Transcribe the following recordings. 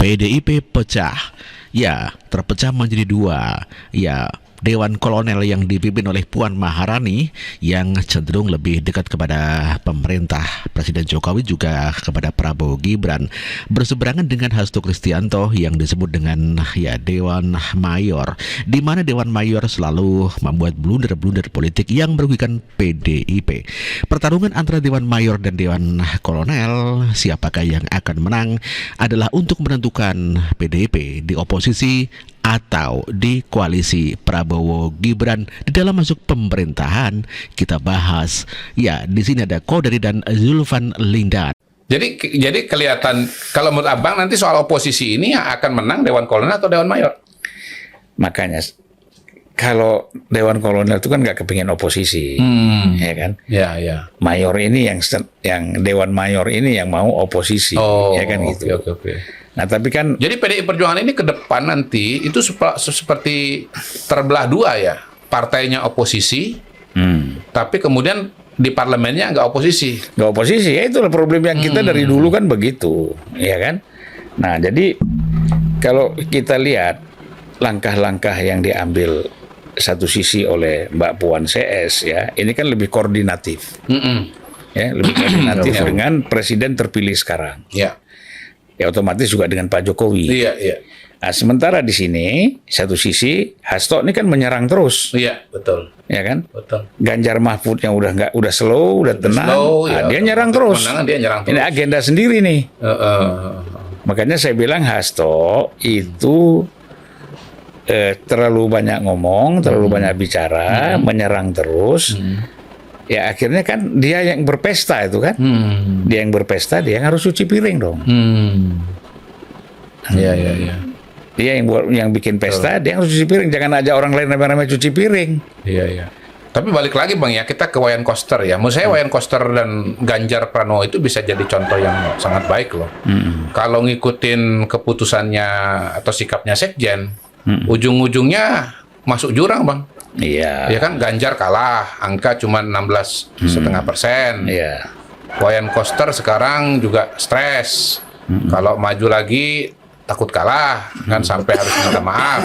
PDIP pecah. Ya, terpecah menjadi dua. Ya, Dewan Kolonel yang dipimpin oleh Puan Maharani yang cenderung lebih dekat kepada pemerintah Presiden Jokowi juga kepada Prabowo Gibran berseberangan dengan Hasto Kristianto yang disebut dengan Dewan Mayor, di mana Dewan Mayor selalu membuat blunder-blunder politik yang merugikan PDIP. Pertarungan antara Dewan Mayor dan Dewan Kolonel, siapakah yang akan menang adalah untuk menentukan PDIP di oposisi atau di koalisi Prabowo Gibran di dalam masuk pemerintahan. Kita bahas. Ya, di sini ada Kodari dan Zulfan Lindan. Jadi kelihatan kalau menurut Abang nanti soal oposisi ini yang akan menang Dewan Kolonel atau Dewan Mayor? Makanya kalau Dewan Kolonel itu kan nggak kepingin oposisi, ya kan? Ya, ya. Mayor ini yang Dewan Mayor ini yang mau oposisi, ya kan gitu. Oke. Nah tapi kan, Jadi PDI Perjuangan ini ke depan nanti itu seperti terbelah dua ya, partainya oposisi, tapi kemudian di parlemennya nggak oposisi. nggak oposisi, ya itulah problem yang kita dari dulu kan begitu, ya kan? Nah jadi kalau kita lihat langkah-langkah yang diambil satu sisi oleh Mbak Puan CS ya, ini kan lebih koordinatif, ya lebih koordinatif dengan presiden terpilih sekarang. Ya otomatis juga dengan Pak Jokowi. Iya. Nah, sementara di sini satu sisi Hasto ini kan menyerang terus, Iya, betul. ya kan? Betul. Ganjar Mahfud yang udah slow, udah tenang, dia nyerang terus. Dia nyerang terus. Ini agenda sendiri nih. Makanya saya bilang Hasto itu terlalu banyak ngomong, terlalu banyak bicara, menyerang terus. Ya akhirnya kan dia yang berpesta itu kan, dia yang berpesta, dia yang harus cuci piring dong. Iya. Dia yang bikin pesta, dia yang harus cuci piring. Jangan aja orang lain rame-rame cuci piring. Iya. Tapi balik lagi Bang ya, kita ke Wayan Koster ya. Menurut saya Wayan Koster dan Ganjar Pranowo itu bisa jadi contoh yang sangat baik loh. Kalau ngikutin keputusannya atau sikapnya Sekjen, ujung-ujungnya masuk jurang Bang. Iya. Ya kan Ganjar kalah, angka cuma 16,5%. Iya. Wayan Koster sekarang juga stres. Kalau maju lagi takut kalah, kan sampai harus minta maaf.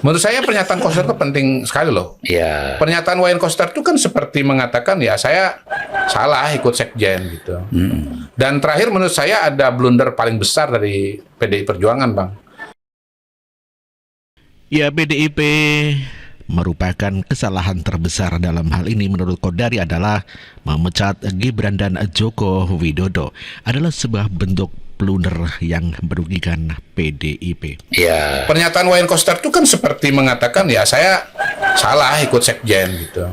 Menurut saya pernyataan Koster itu penting sekali loh. Iya. Pernyataan Wayan Koster itu kan seperti mengatakan ya saya salah ikut Sekjen gitu. Dan terakhir menurut saya ada blunder paling besar dari PDI Perjuangan Bang. Ya, PDIP merupakan kesalahan terbesar dalam hal ini menurut Kodari adalah memecat Gibran dan Joko Widodo adalah sebuah bentuk blunder yang merugikan PDIP. Iya. Pernyataan Wayan Koster itu kan seperti mengatakan ya saya salah ikut Sekjen gitu.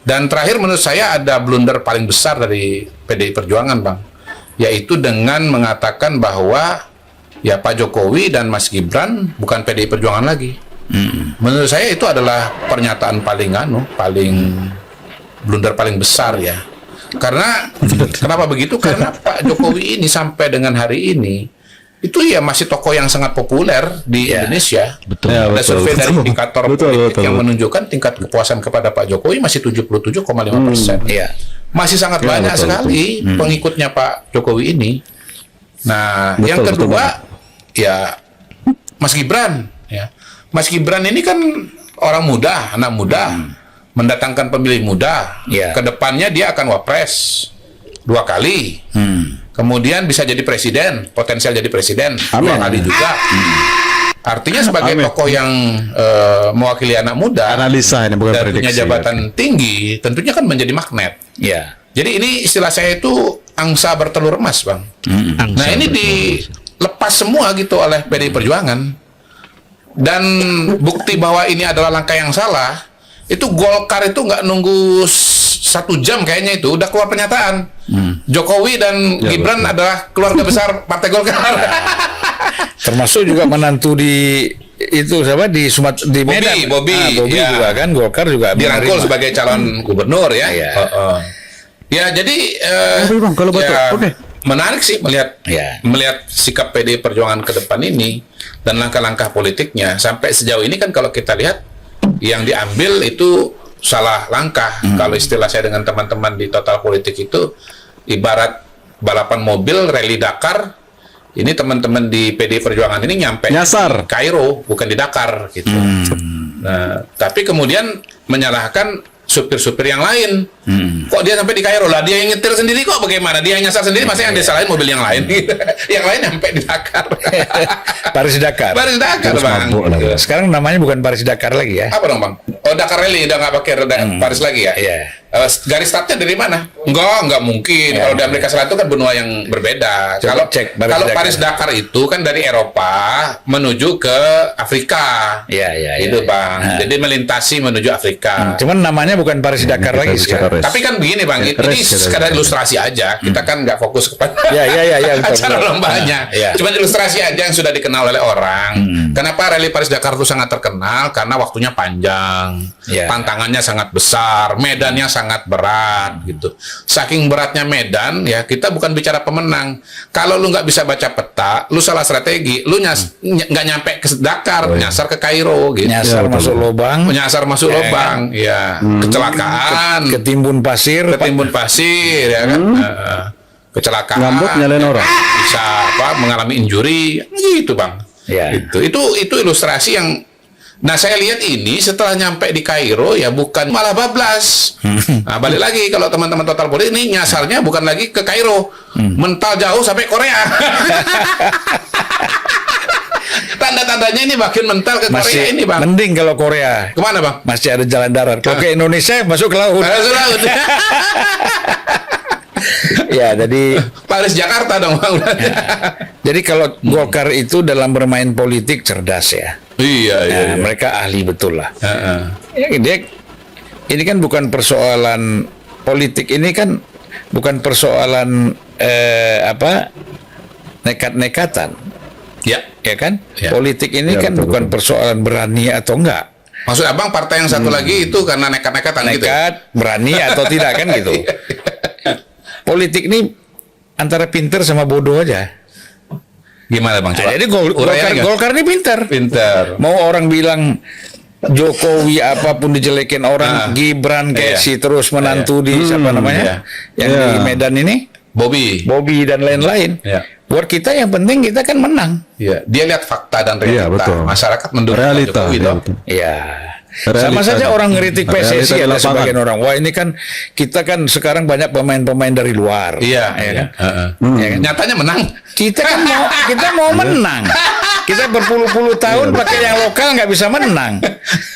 Dan terakhir menurut saya ada blunder paling besar dari PDI Perjuangan Bang, yaitu dengan mengatakan bahwa ya Pak Jokowi dan Mas Gibran bukan PDI Perjuangan lagi. Menurut saya itu adalah pernyataan paling blunder paling besar ya. Karena kenapa begitu? Karena Pak Jokowi ini sampai dengan hari ini itu ya masih tokoh yang sangat populer di Indonesia. Betul. Ada betul, survei dari betul. indikator Betul, politik betul, yang betul. menunjukkan tingkat kepuasan kepada Pak Jokowi masih 77,5%. Iya. Masih sangat Ya, banyak betul, sekali pengikutnya Pak Jokowi ini. Nah, yang Betul, kedua ya Mas Gibran ya. Mas Gibran ini kan orang muda, anak muda, mendatangkan pemilih muda. Ya. Kedepannya dia akan wapres 2 kali. Kemudian bisa jadi presiden, potensial jadi presiden 2 kali juga. Artinya sebagai tokoh yang mewakili anak muda, Analisa ini bukan dan punya prediksi. jabatan tinggi, tentunya kan menjadi magnet. Iya. Jadi ini istilah saya itu angsa bertelur emas, Bang. Nah ini dilepas semua gitu oleh PDI Perjuangan. Dan bukti bahwa ini adalah langkah yang salah, itu Golkar itu nggak nunggu 1 jam kayaknya itu udah keluar pernyataan. Jokowi dan Gibran adalah keluarga besar Partai Golkar. Termasuk juga menantu di itu siapa di Medan. Bobby ya. Juga kan Golkar juga dirangkul menerima. sebagai calon gubernur ya. Iya. Ya jadi Bang, kalau betul. Oke. menarik sih melihat Ya. melihat sikap PDI Perjuangan ke depan ini dan langkah-langkah politiknya. Sampai sejauh ini kan kalau kita lihat yang diambil itu salah langkah. Kalau istilah saya dengan teman-teman di Total Politik itu ibarat balapan mobil rally Dakar ini teman-teman di PD Perjuangan ini nyampe Nyasar. di Kairo, bukan di Dakar gitu. Nah, tapi kemudian menyalahkan supir-supir yang lain. Kok dia sampai di Kairo lah? Dia yang nyetir sendiri kok bagaimana? Dia yang nyasar sendiri, masa yang disalahin mobil yang lain? Yang lain sampai di Dakar. Paris Dakar. Paris Dakar, Terus Bang. mabuk lah, Bang. Sekarang namanya bukan Paris Dakar lagi ya. Apa dong, Bang? Oh, Dakar Rally udah nggak pakai Paris lagi ya? Iya. Garis startnya dari mana? Nggak mungkin. Kalau di Amerika Selatan itu kan benua yang berbeda. Coba Kalau cek Paris kalau Dakar. Paris Dakar itu kan dari Eropa menuju ke Afrika. Iya. Itu, Bang. Jadi melintasi menuju Afrika. Cuman namanya bukan Paris Dakar lagi sekarang. Tapi kan begini, Bang, ini Race, sekadar ilustrasi aja. Kita kan nggak fokus kepada Ya, betul, acara betul. lombanya. Ya. Cuma ilustrasi aja yang sudah dikenal oleh orang. Kenapa Rally Paris Dakar itu sangat terkenal? Karena waktunya panjang, Ya. tantangannya sangat besar, medannya sangat berat, gitu. Saking beratnya medan, ya kita bukan bicara pemenang. Kalau lu nggak bisa baca peta, lu salah strategi, lu nggak nyampe ke Dakar, nyasar ke Kairo, gitu. Nyasar Ya, masuk betul. lubang, Menyasar masuk lubang, ya kecelakaan, ketimbun pasir, ketimbun pasir, ya kan, kecelakaan, Ngambek nyalain orang. bisa mengalami injury, gitu, Bang. Ya. Itu ilustrasi yang. Nah, saya lihat ini setelah nyampe di Kairo ya bukan malah bablas. Nah, balik lagi kalau teman-teman Total Politik ini nyasarnya bukan lagi ke Kairo, mental jauh sampai Korea. Tanda-tandanya ini makin mental ke Korea masih ini, Bang. mending kalau Korea Kemana, Bang? masih ada jalan darat. Kalau ke Indonesia masuk ke laut. Laut. Ya, jadi Paris Jakarta dong, Bang. jadi kalau Golkar itu dalam bermain politik cerdas ya. Iya. Nah, mereka ahli betul lah. Heeh. Ya, ini kan bukan persoalan politik, ini kan bukan persoalan nekat-nekatan, Ya. ya kan? Ya. Politik ini Ya, kan betul, bukan persoalan berani atau enggak, Maksud Abang partai yang satu lagi itu karena nekat-nekatan gitu. nekat, berani atau tidak kan gitu. Politik ini antara pinter sama bodoh aja. Gimana, Bang? Nah, jadi Golkar ini pinter. Pinter. Mau orang bilang Jokowi apapun dijelekin orang, Gibran kayak Iya. si terus menantu di siapa namanya, yang Iya. di Medan ini, Bobby. Bobby dan lain-lain. Iya. Buat kita yang penting kita kan menang. Iya, dia lihat fakta dan realita. Iya, betul. Masyarakat mendukung Pak Realita. Jokowi dong. Iya. Realita Sama saja aja. orang ngeritik Realita PSSI di ada lapangan. sebagian orang. Wah, ini kan kita kan sekarang banyak pemain-pemain dari luar. Iya, ya kan? Iya kan? Nyatanya menang. Kita kan mau menang. Kita berpuluh-puluh tahun pakai yang lokal nggak bisa menang.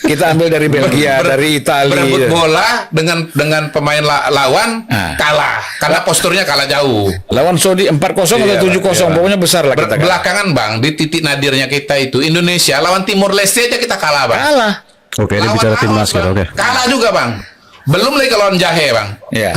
Kita ambil dari Belgia, dari Italia. Berebut bola dengan pemain lawan kalah karena posturnya kalah jauh. Lawan Saudi 4-0 Iya, atau 7-0, iya. pokoknya besar lah kita. Belakangan, Bang, di titik nadirnya kita itu Indonesia lawan Timor Leste aja kita kalah, Bang. Kalah. Oke, ini Lawan bicara timnas Laos, kita. Bang. Oke. Kalah juga, Bang. Belum lagi lawan Jahe, Bang. Ya.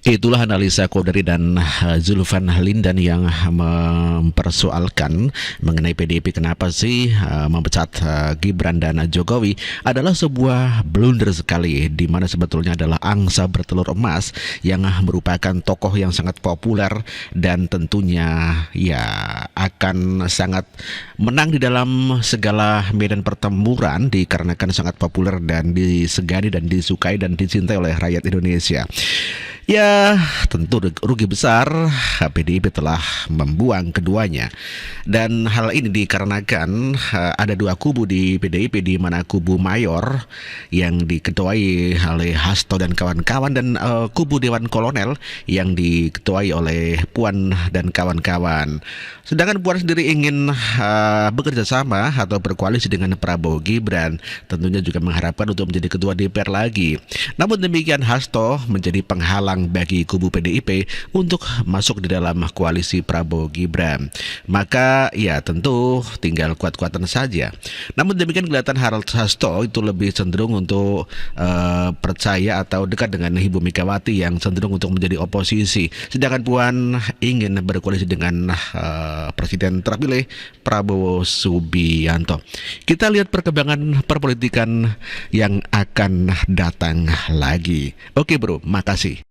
Itulah analisa Kodari dan Zulfan Lindan yang mempersoalkan mengenai PDIP kenapa sih memecat Gibran dan Jokowi adalah sebuah blunder sekali, di mana sebetulnya adalah angsa bertelur emas yang merupakan tokoh yang sangat populer dan tentunya ya akan sangat menang di dalam segala medan pertempuran dikarenakan sangat populer dan disegani dan disukai dan dicintai oleh rakyat Indonesia. Ya, tentu rugi besar PDIP telah membuang keduanya. Dan hal ini dikarenakan ada dua kubu di PDIP, di mana kubu mayor yang diketuai oleh Hasto dan kawan-kawan dan kubu Dewan Kolonel yang diketuai oleh Puan dan kawan-kawan. Sedangkan Puan sendiri ingin bekerja sama atau berkoalisi dengan Prabowo Gibran, tentunya juga mengharapkan untuk menjadi ketua DPR lagi. Namun demikian Hasto menjadi penghalang bagi kubu PDIP untuk masuk di dalam koalisi Prabowo Gibran. Maka ya tentu tinggal kuat-kuatan saja. Namun demikian kelihatan Harald Hasto itu lebih cenderung untuk percaya atau dekat dengan Ibu Megawati yang cenderung untuk menjadi oposisi. Sedangkan Puan ingin berkoalisi dengan Presiden terpilih Prabowo Subianto. Kita lihat perkembangan perpolitikan yang akan datang lagi. Oke bro, makasih.